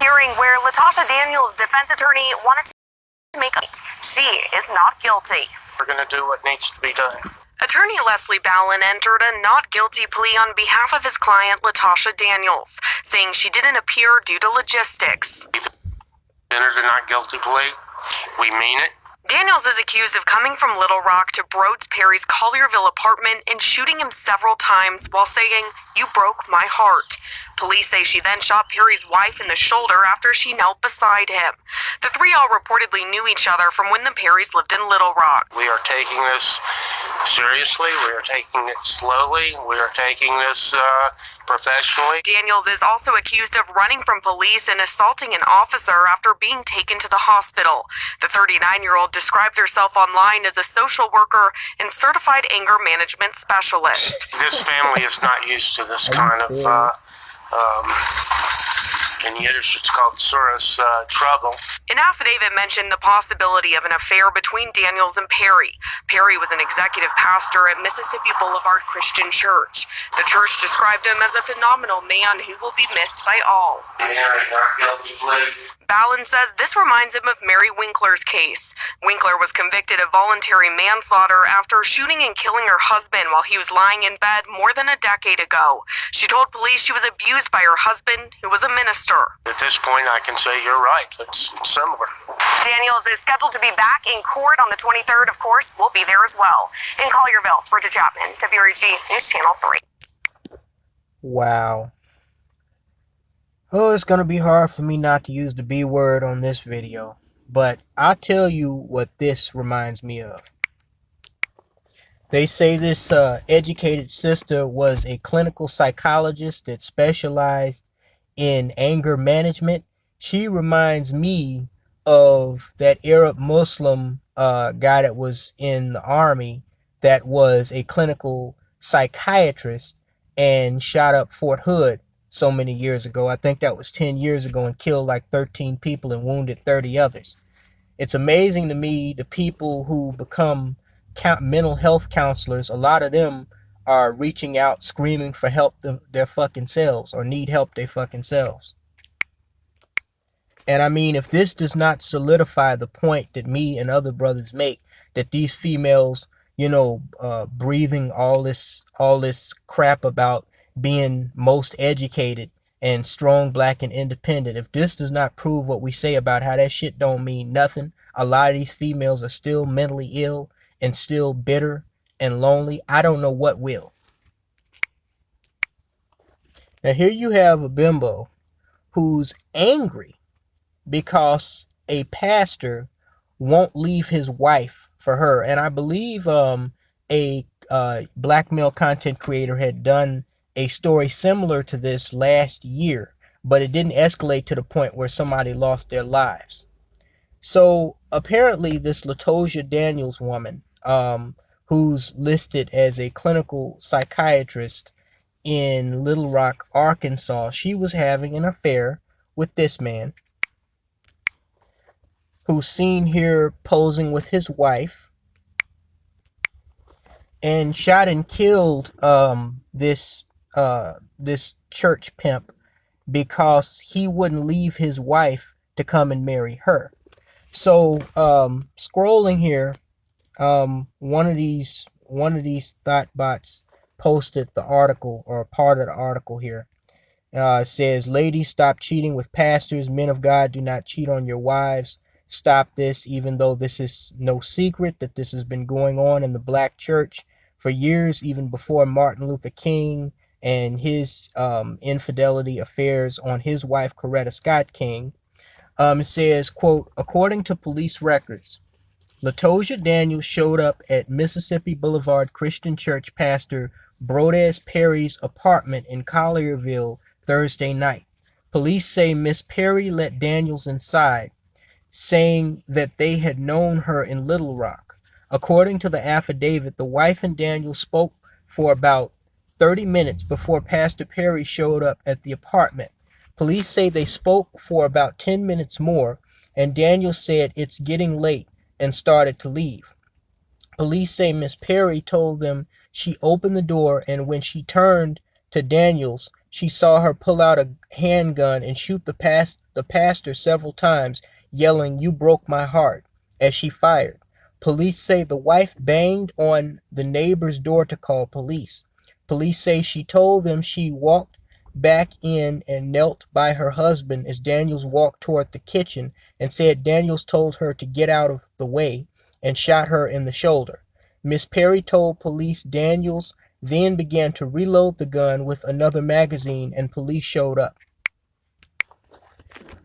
Hearing where Latasha Daniels' defense attorney wanted to make it. She is not guilty. We're going to do what needs to be done. Attorney Leslie Ballin entered a not guilty plea on behalf of his client Latasha Daniels, saying she didn't appear due to logistics. Entered a not guilty plea. We mean it. Daniels is accused of coming from Little Rock to Broads Perry's Collierville apartment and shooting him several times while saying, "You broke my heart." Police say she then shot Perry's wife in the shoulder after she knelt beside him. The three all reportedly knew each other from when the Perrys lived in Little Rock. We are taking this seriously. We are taking it slowly. We are taking this professionally. Daniels is also accused of running from police and assaulting an officer after being taken to the hospital. The 39-year-old describes herself online as a social worker and certified anger management specialist. This family is not used to this kind of, in Yiddish it's called Surus trouble. An affidavit mentioned the possibility of an affair between Daniels and Perry. Perry was an executive pastor at Mississippi Boulevard Christian Church. The church described him as a phenomenal man who will be missed by all. Ballin says this reminds him of Mary Winkler's case. Winkler was convicted of voluntary manslaughter after shooting and killing her husband while he was lying in bed more than a decade ago. She told police she was abused by her husband, who was a minister. At this point, I can say you're right. It's similar. Daniels is scheduled to be back in court on the 23rd, of course. We'll be there as well. In Collierville, Britta Chapman, WREG News Channel 3. Wow. Oh, it's going to be hard for me not to use the B word on this video. But I'll tell you what this reminds me of. They say this educated sister was a clinical psychologist that specialized in anger management. She reminds me of that Arab Muslim guy that was in the army that was a clinical psychiatrist and shot up Fort Hood so many years ago. I think that was 10 years ago, and killed like 13 people and wounded 30 others. It's amazing to me the people who become mental health counselors, a lot of them are reaching out screaming for help their fucking selves, or need help their fucking selves. And I mean, if this does not solidify the point that me and other brothers make, that these females, breathing all this crap about being most educated and strong, black, and independent, if this does not prove what we say about how that shit don't mean nothing, a lot of these females are still mentally ill and still bitter and lonely, I don't know what will. Now here you have a bimbo who's angry because a pastor won't leave his wife for her. And I believe a black male content creator had done a story similar to this last year, but it didn't escalate to the point where somebody lost their lives. So apparently this Latasha Daniels woman, who's listed as a clinical psychiatrist in Little Rock, Arkansas, she was having an affair with this man, who's seen here posing with his wife, and shot and killed this church pimp because he wouldn't leave his wife to come and marry her. So scrolling here, one of these thought bots posted the article, or part of the article here. Says, "Ladies, stop cheating with pastors. Men of God, do not cheat on your wives. Stop this, even though this is no secret that this has been going on in the black church for years, even before Martin Luther King and his infidelity affairs on his wife, Coretta Scott King." It says, quote, "According to police records, Latasha Daniels showed up at Mississippi Boulevard Christian Church pastor Broads Perry's apartment in Collierville Thursday night. Police say Miss Perry let Daniels inside, saying that they had known her in Little Rock. According to the affidavit, the wife and Daniels spoke for about 30 minutes before Pastor Perry showed up at the apartment. Police say they spoke for about 10 minutes more, and Daniels said it's getting late and started to leave. Police say Miss Perry told them she opened the door, and when she turned to Daniels, she saw her pull out a handgun and shoot the pastor several times, yelling, "You broke my heart," as she fired. Police say the wife banged on the neighbor's door to call police. Police say she told them she walked back in and knelt by her husband as Daniels walked toward the kitchen and said Daniels told her to get out of the way and shot her in the shoulder. Miss Perry told police Daniels then began to reload the gun with another magazine and police showed up.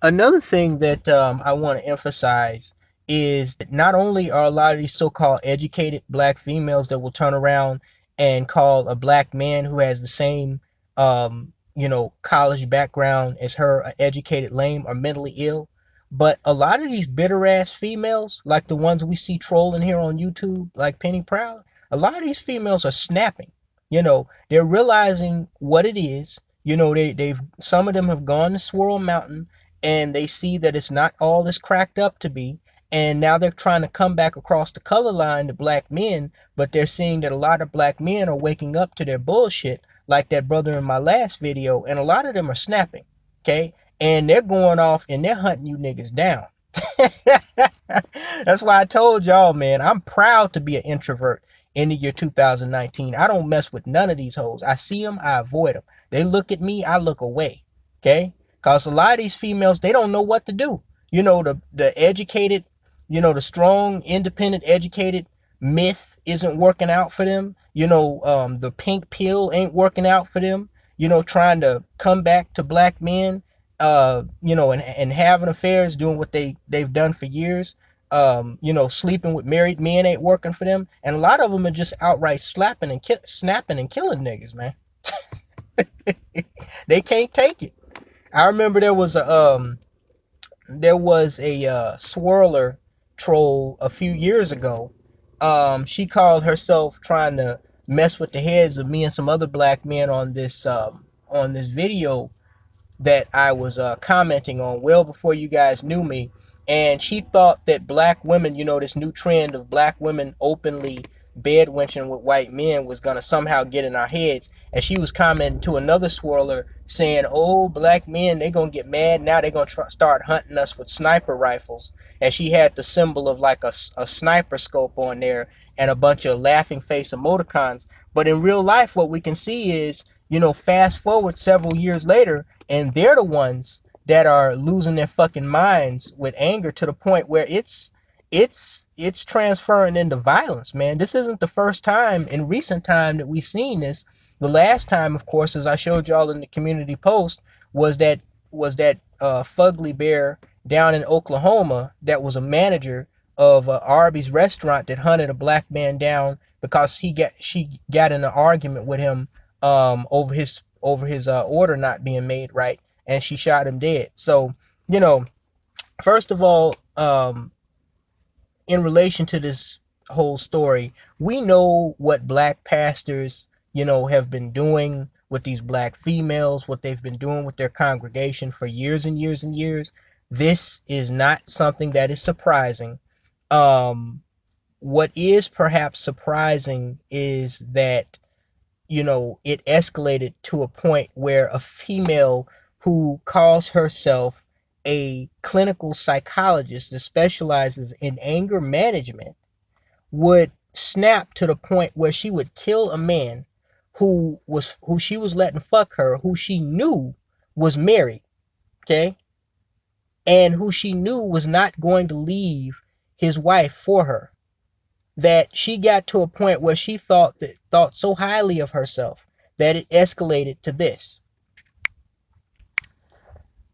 Another thing that I want to emphasize is that not only are a lot of these so-called educated black females that will turn around and call a black man who has the same, college background as her, an educated lame or mentally ill, but a lot of these bitter ass females, like the ones we see trolling here on YouTube, like Penny Proud, a lot of these females are snapping. They're realizing what it is. They've some of them have gone to Swirl Mountain and they see that it's not all it's cracked up to be. And now they're trying to come back across the color line to black men, but they're seeing that a lot of black men are waking up to their bullshit, like that brother in my last video, and a lot of them are snapping, okay? And they're going off and they're hunting you niggas down. That's why I told y'all, man, I'm proud to be an introvert in the year 2019. I don't mess with none of these hoes. I see them, I avoid them. They look at me, I look away, okay? Because a lot of these females, they don't know what to do. The educated, the strong, independent, educated myth isn't working out for them. The pink pill ain't working out for them. Trying to come back to black men, and having affairs, doing what they've done for years. Sleeping with married men ain't working for them. And a lot of them are just outright slapping and snapping and killing niggas, man. They can't take it. I remember there was a swirler troll a few years ago. She called herself trying to mess with the heads of me and some other black men on this video that I was commenting on well before you guys knew me. And she thought that black women, this new trend of black women openly bedwenching with white men was going to somehow get in our heads. And she was commenting to another swirler saying, "Oh, black men, they're going to get mad. Now they're going to start hunting us with sniper rifles." And she had the symbol of like a sniper scope on there and a bunch of laughing face emoticons. But in real life, what we can see is, fast forward several years later, and they're the ones that are losing their fucking minds with anger to the point where it's transferring into violence, man. This isn't the first time in recent time that we've seen this. The last time, of course, as I showed y'all in the community post, was that fugly bear down in Oklahoma that was a manager of Arby's restaurant that hunted a black man down because she got in an argument with him over his order not being made right, and she shot him dead. So, first of all, in relation to this whole story, we know what black pastors, have been doing with these black females, what they've been doing with their congregation for years and years and years. This is not something that is surprising. What is perhaps surprising is that it escalated to a point where a female who calls herself a clinical psychologist that specializes in anger management would snap to the point where she would kill a man who she was letting fuck her, who she knew was married, okay? And who she knew was not going to leave his wife for her. That she got to a point where she thought so highly of herself that it escalated to this.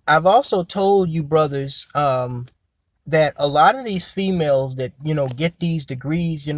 I've also told you brothers that a lot of these females that get these degrees,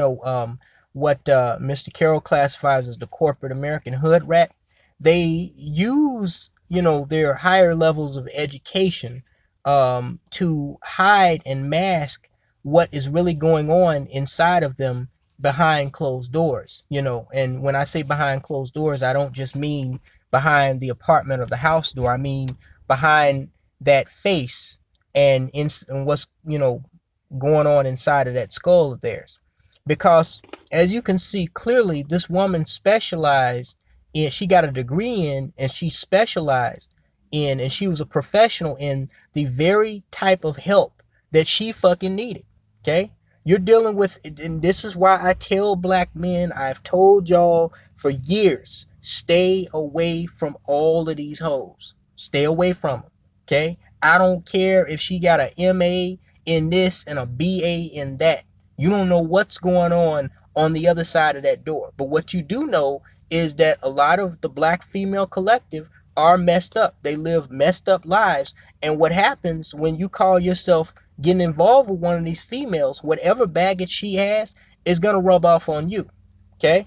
what Mr. Carroll classifies as the corporate American hood rat, they use their higher levels of education to hide and mask what is really going on inside of them behind closed doors. And when I say behind closed doors, I don't just mean behind the apartment or the house door. I mean behind that face and what's going on inside of that skull of theirs. Because as you can see clearly, this woman specialized in, she got a degree in, and she specialized in, and she was a professional in the very type of help that she fucking needed. Okay? You're dealing with, and this is why I tell black men, I've told y'all for years, stay away from all of these hoes. Stay away from them. Okay? I don't care if she got a MA in this and a BA in that. You don't know what's going on the other side of that door. But what you do know is that a lot of the black female collective are messed up. They live messed up lives. And what happens when you call yourself getting involved with one of these females, whatever baggage she has is going to rub off on you. Okay?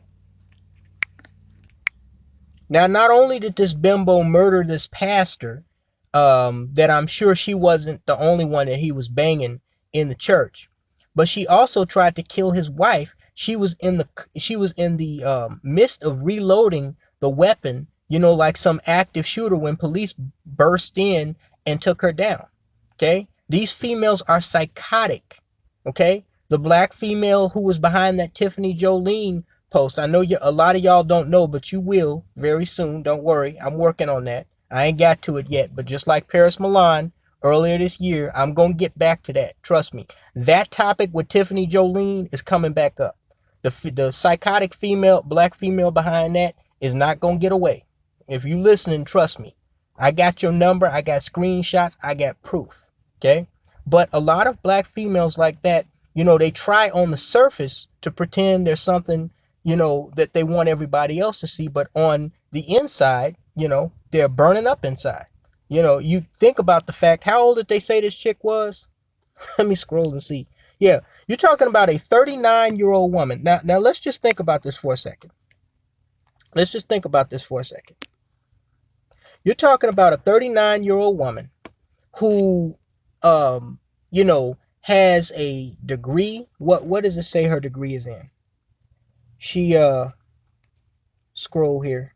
Now, not only did this bimbo murder this pastor, that I'm sure she wasn't the only one that he was banging in the church, but she also tried to kill his wife. She was in the midst of reloading the weapon, like some active shooter, when police burst in and took her down. Okay, these females are psychotic. Okay, the black female who was behind that Tiffany Jolene post. I know a lot of y'all don't know, but you will very soon. Don't worry, I'm working on that. I ain't got to it yet, but just like Paris Milan earlier this year, I'm gonna get back to that. Trust me. That topic with Tiffany Jolene is coming back up. The psychotic female, black female behind that is not gonna get away. If you listening, trust me. I got your number. I got screenshots. I got proof. Okay, but a lot of black females like that, they try on the surface to pretend there's something, that they want everybody else to see, but on the inside, they're burning up inside. You think about the fact, how old did they say this chick was? Let me scroll and see. Yeah, you're talking about a 39-year-old woman. Now let's just think about this for a second. You're talking about a 39-year-old woman who, um, has a degree. What does it say her degree is in? She, scroll here.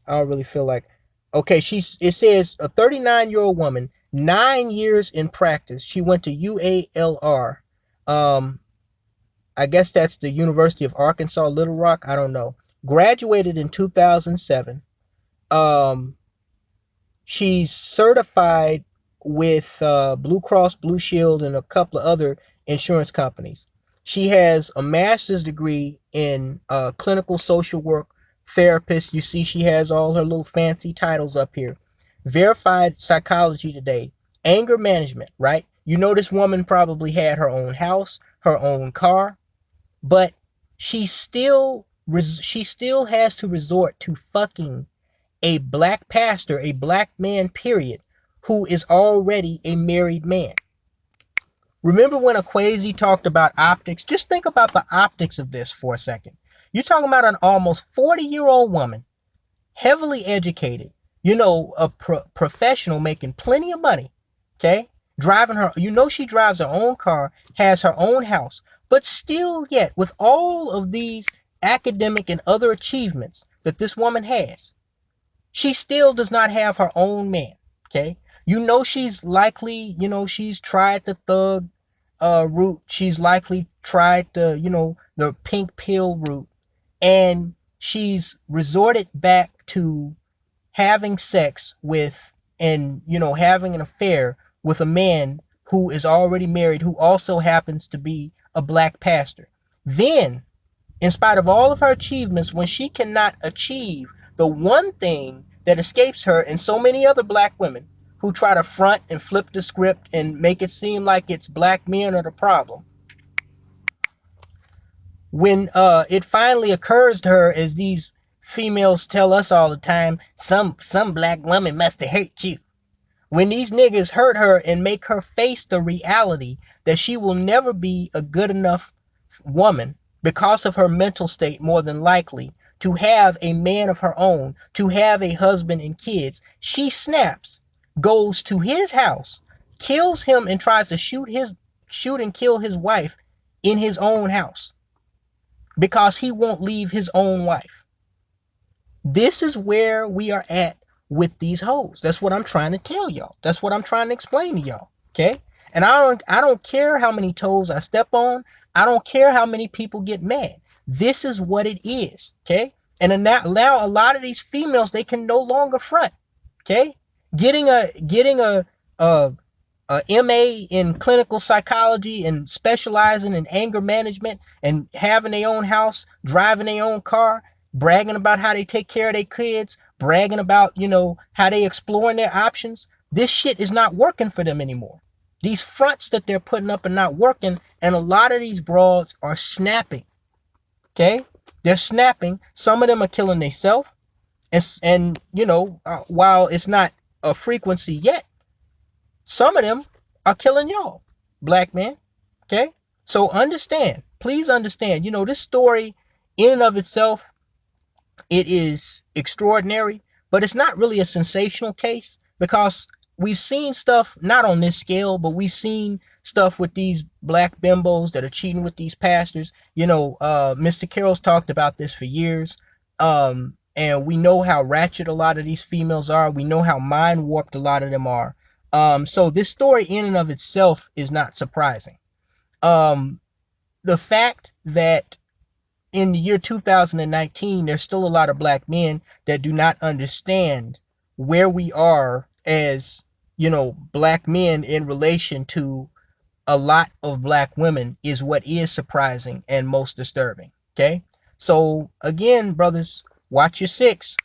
I don't really feel like. Okay, it says a 39-year-old woman, 9 years in practice. She went to UALR. I guess that's the University of Arkansas, Little Rock. I don't know. Graduated in 2007. She's certified with Blue Cross Blue Shield and a couple of other insurance companies. She has a master's degree in clinical social work therapist. You see, she has all her little fancy titles up here. Verified psychology today. Anger management, right? This woman probably had her own house, her own car, but she still has to resort to fucking a black pastor, a black man, period, who is already a married man. Remember when Akwesi talked about optics? Just think about the optics of this for a second. You're talking about an almost 40-year-old woman, heavily educated, a professional making plenty of money, okay? Driving her, she drives her own car, has her own house, but still yet, with all of these academic and other achievements that this woman has, she still does not have her own man, okay? She's likely, she's tried the thug route. She's likely tried the pink pill route. And she's resorted back to having sex with, and, having an affair with a man who is already married, who also happens to be a black pastor. Then, in spite of all of her achievements, when she cannot achieve the one thing that escapes her and so many other black women who try to front and flip the script and make it seem like it's black men are the problem, when it finally occurs to her, as these females tell us all the time, some black woman must have hurt you. When these niggas hurt her and make her face the reality that she will never be a good enough woman because of her mental state, more than likely, to have a man of her own, to have a husband and kids, she snaps, goes to his house, kills him, and tries to shoot and kill his wife in his own house because he won't leave his own wife. This is where we are at with these hoes. That's what I'm trying to tell y'all. That's what I'm trying to explain to y'all. Okay? And I don't care how many toes I step on. I don't care how many people get mad. This is what it is. Okay? And now a lot of these females, they can no longer front. Okay, getting a MA in clinical psychology and specializing in anger management and having their own house, driving their own car, bragging about how they take care of their kids, bragging about, how they exploring their options. This shit is not working for them anymore. These fronts that they're putting up are not working, and a lot of these broads are snapping. Okay? They're snapping. Some of them are killing themselves. And while it's not a frequency yet, some of them are killing y'all, black men. Okay? So understand, please understand, this story in and of itself, it is extraordinary, but it's not really a sensational case because we've seen stuff not on this scale, but we've seen stuff with these black bimbos that are cheating with these pastors. Mr. Carroll's talked about this for years. And we know how ratchet a lot of these females are. We know how mind warped a lot of them are. So this story in and of itself is not surprising. The fact that in the year 2019, there's still a lot of black men that do not understand where we are as, black men in relation to a lot of black women is what is surprising and most disturbing. Okay. So again, brothers, watch your six.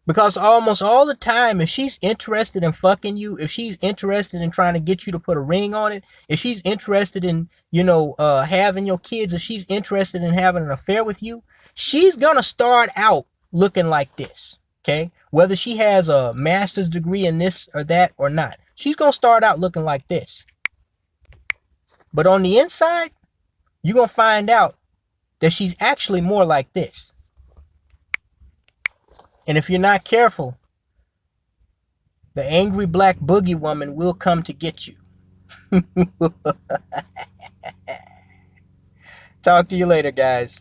Because almost all the time, if she's interested in fucking you, if she's interested in trying to get you to put a ring on it, if she's interested in, having your kids, if she's interested in having an affair with you, she's gonna start out looking like this. Okay? Whether she has a master's degree in this or that or not, she's gonna start out looking like this. But on the inside, you're gonna find out that she's actually more like this. And if you're not careful, the angry black boogie woman will come to get you. Talk to you later, guys.